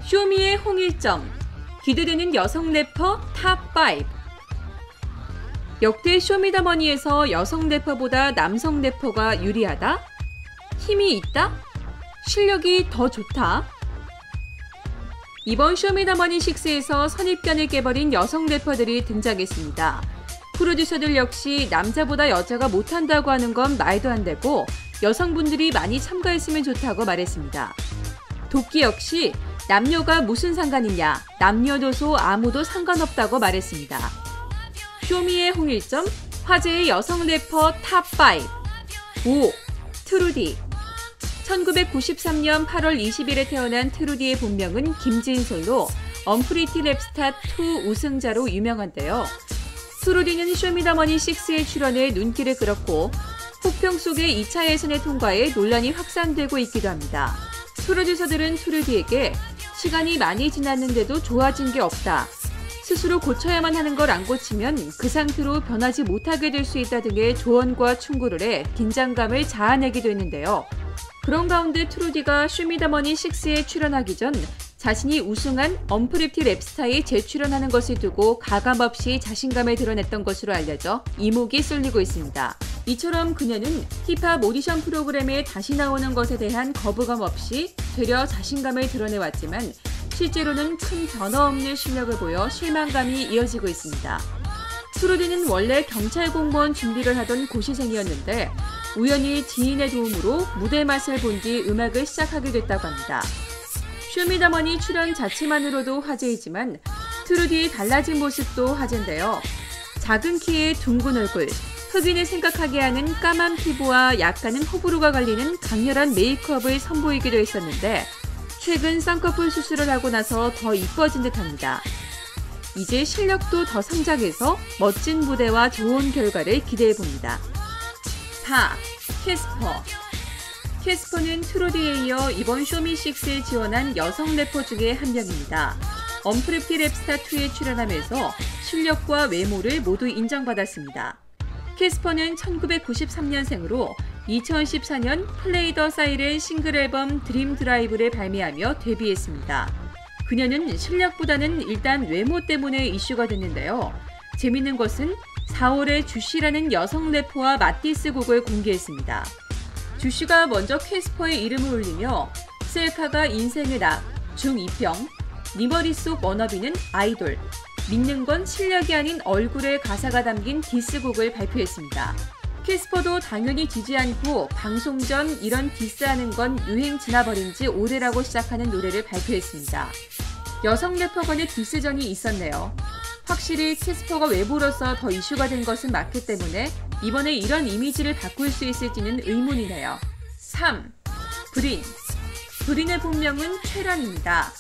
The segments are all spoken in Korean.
쇼미의 홍일점, 기대되는 여성 래퍼 탑5. 역대 쇼미더머니에서 여성 래퍼보다 남성 래퍼가 유리하다? 힘이 있다? 실력이 더 좋다? 이번 쇼미더머니 6에서 선입견을 깨버린 여성 래퍼들이 등장했습니다. 프로듀서들 역시 남자보다 여자가 못한다고 하는 건 말도 안 되고 여성분들이 많이 참가했으면 좋다고 말했습니다. 도끼 역시 남녀가 무슨 상관이냐, 남녀노소 아무도 상관없다고 말했습니다. 쇼미의 홍일점, 화제의 여성 래퍼 탑5. 5. 트루디. 1993년 8월 20일에 태어난 트루디의 본명은 김진솔로 언프리티 랩스타 2 우승자로 유명한데요. 트루디는 쇼미더머니 6에 출연해 눈길을 끌었고 혹평 속의 2차 예선에 통과해 논란이 확산되고 있기도 합니다. 프로듀서들은 트루디에게 시간이 많이 지났는데도 좋아진 게 없다. 스스로 고쳐야만 하는 걸 안 고치면 그 상태로 변하지 못하게 될 수 있다 등의 조언과 충고를 해 긴장감을 자아내기도 했는데요. 그런 가운데 트루디가 쇼미더머니 6에 출연하기 전 자신이 우승한 언프리티 랩스타에 재출연하는 것을 두고 가감없이 자신감을 드러냈던 것으로 알려져 이목이 쏠리고 있습니다. 이처럼 그녀는 힙합 오디션 프로그램에 다시 나오는 것에 대한 거부감 없이 되려 자신감을 드러내왔지만 실제로는 큰 변화 없는 실력을 보여 실망감이 이어지고 있습니다. 트루디는 원래 경찰 공무원 준비를 하던 고시생이었는데 우연히 지인의 도움으로 무대 맛을 본 뒤 음악을 시작하게 됐다고 합니다. 쇼미더머니 출연 자체만으로도 화제이지만 트루디의 달라진 모습도 화제인데요. 작은 키에 둥근 얼굴, 흑인을 생각하게 하는 까만 피부와 약간은 호불호가 갈리는 강렬한 메이크업을 선보이기도 했었는데 최근 쌍꺼풀 수술을 하고 나서 더 이뻐진 듯합니다. 이제 실력도 더 성장해서 멋진 무대와 좋은 결과를 기대해봅니다. 4. 캐스퍼. 캐스퍼는 트루디에 이어 이번 쇼미6에 지원한 여성 래퍼 중에 한 명입니다. 언프리티 랩스타 2에 출연하면서 실력과 외모를 모두 인정받았습니다. 캐스퍼는 1993년생으로 2014년 플레이 더 사이렌 싱글 앨범 드림 드라이브를 발매하며 데뷔했습니다. 그녀는 실력보다는 일단 외모 때문에 이슈가 됐는데요. 재밌는 것은 4월에 주씨라는 여성 래퍼와 맞디스 곡을 공개했습니다. 주씨가 먼저 캐스퍼의 이름을 올리며 셀카가 인생의 낙, 중2병, 네 머릿속 워너비는 아이돌, 믿는 건 실력이 아닌 얼굴에 가사가 담긴 디스곡을 발표했습니다. 캐스퍼도 당연히 지지 않고 방송 전 이런 디스하는 건 유행 지나버린 지 오래라고 시작하는 노래를 발표했습니다. 여성 래퍼 간의 디스전이 있었네요. 확실히 캐스퍼가 외모로서 더 이슈가 된 것은 맞기 때문에 이번에 이런 이미지를 바꿀 수 있을지는 의문이네요. 3. 브린. 브린의 본명은 최란입니다.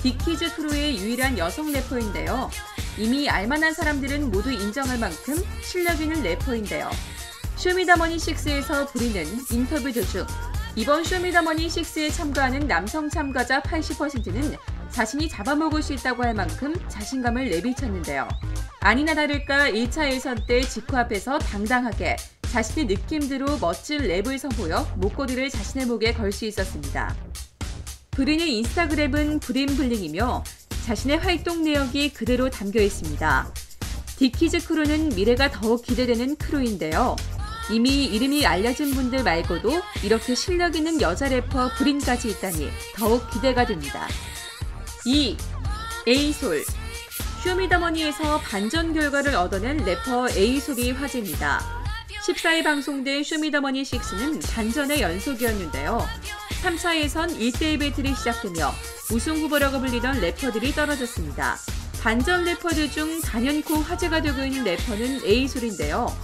디키즈 크루의 유일한 여성 래퍼인데요. 이미 알만한 사람들은 모두 인정할 만큼 실력 있는 래퍼인데요. 쇼미더머니 6에서 브린은 인터뷰 도중 이번 쇼미더머니 6에 참가하는 남성 참가자 80%는 자신이 잡아먹을 수 있다고 할 만큼 자신감을 내비쳤는데요. 아니나 다를까 1차 예선 때 지코 앞에서 당당하게 자신의 느낌대로 멋진 랩을 선보여 목걸이를 자신의 목에 걸 수 있었습니다. 브린의 인스타그램은 브린블링이며 자신의 활동 내역이 그대로 담겨 있습니다. 디키즈 크루는 미래가 더욱 기대되는 크루인데요. 이미 이름이 알려진 분들 말고도 이렇게 실력 있는 여자 래퍼 브린까지 있다니 더욱 기대가 됩니다. 2. 에이솔. 쇼미더머니에서 반전 결과를 얻어낸 래퍼 에이솔이 화제입니다. 14일 방송된 쇼미더머니 6는 반전의 연속이었는데요. 3차 예선 1대1 배틀이 시작되며 우승 후보라고 불리던 래퍼들이 떨어졌습니다. 반전 래퍼들 중 단연코 화제가 되고 있는 래퍼는 에이솔인데요.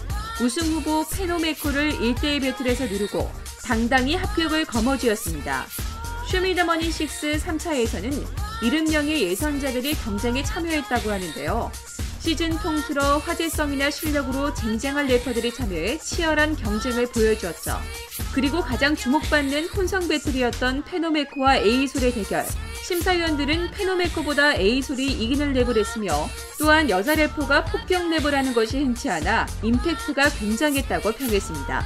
우승 후보 페노메코를 1대1 배틀에서 누르고 당당히 합격을 거머쥐었습니다. 쇼미더머니 6 3차에서는 70명의 예선자들이 경쟁에 참여했다고 하는데요. 시즌 통틀어 화제성이나 실력으로 쟁쟁한 래퍼들이 참여해 치열한 경쟁을 보여주었죠. 그리고 가장 주목받는 혼성 배틀이었던 페노메코와 에이솔의 대결. 심사위원들은 페노메코보다 에이솔이 이기는 랩을 했으며 또한 여자 래퍼가 폭격 랩을 하는 것이 흔치 않아 임팩트가 굉장했다고 평했습니다.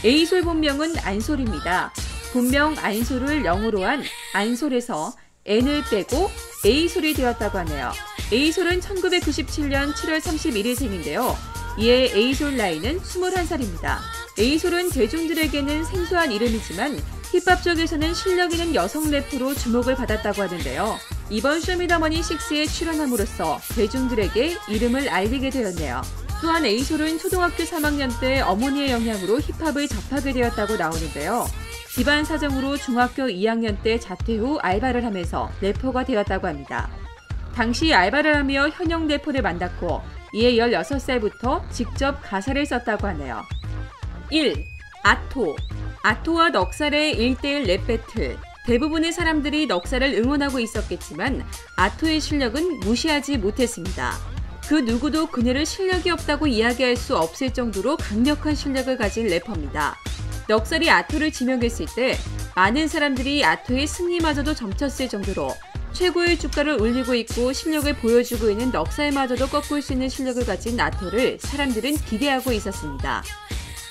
에이솔 본명은 안솔입니다. 본명 안솔을 영어로 한 안솔에서 N을 빼고 A솔이 되었다고 하네요. A솔은 1997년 7월 31일생인데요. 이에 A솔 나이는 21살입니다. A솔은 대중들에게는 생소한 이름이지만 힙합 쪽에서는 실력 있는 여성 래퍼로 주목을 받았다고 하는데요. 이번 쇼미더머니 6에 출연함으로써 대중들에게 이름을 알리게 되었네요. 또한 A솔은 초등학교 3학년 때 어머니의 영향으로 힙합을 접하게 되었다고 나오는데요. 집안 사정으로 중학교 2학년 때 자퇴 후 알바를 하면서 래퍼가 되었다고 합니다. 당시 알바를 하며 현역 래퍼를 만났고 이에 16살부터 직접 가사를 썼다고 하네요. 1. 아토. 아토와 넉살의 1대1 랩 배틀. 대부분의 사람들이 넉살을 응원하고 있었겠지만 아토의 실력은 무시하지 못했습니다. 그 누구도 그녀를 실력이 없다고 이야기할 수 없을 정도로 강력한 실력을 가진 래퍼입니다. 넉살이 아토를 지명했을 때 많은 사람들이 아토의 승리마저도 점쳤을 정도로 최고의 주가를 올리고 있고 실력을 보여주고 있는 넉살마저도 꺾을 수 있는 실력을 가진 아토를 사람들은 기대하고 있었습니다.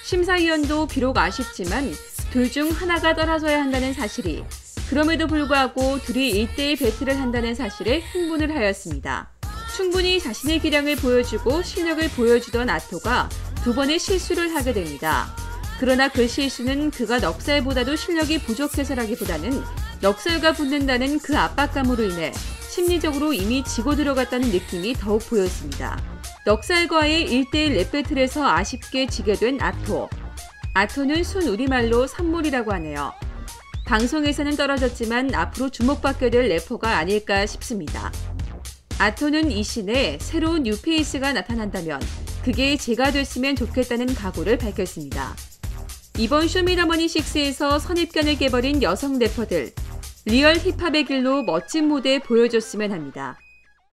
심사위원도 비록 아쉽지만 둘 중 하나가 떨어져야 한다는 사실이, 그럼에도 불구하고 둘이 1대1 배틀을 한다는 사실에 흥분을 하였습니다. 충분히 자신의 기량을 보여주고 실력을 보여주던 아토가 두 번의 실수를 하게 됩니다. 그러나 그 실수는 그가 넉살보다도 실력이 부족해서라기보다는 넉살과 붙는다는 그 압박감으로 인해 심리적으로 이미 지고 들어갔다는 느낌이 더욱 보였습니다. 넉살과의 1대1 랩 배틀에서 아쉽게 지게 된 아토. 아토는 순 우리말로 선물이라고 하네요. 방송에서는 떨어졌지만 앞으로 주목받게 될 래퍼가 아닐까 싶습니다. 아토는 이 신에 새로운 뉴페이스가 나타난다면 그게 제가 됐으면 좋겠다는 각오를 밝혔습니다. 이번 쇼미더머니 6에서 선입견을 깨버린 여성 래퍼들, 리얼 힙합의 길로 멋진 무대 보여줬으면 합니다.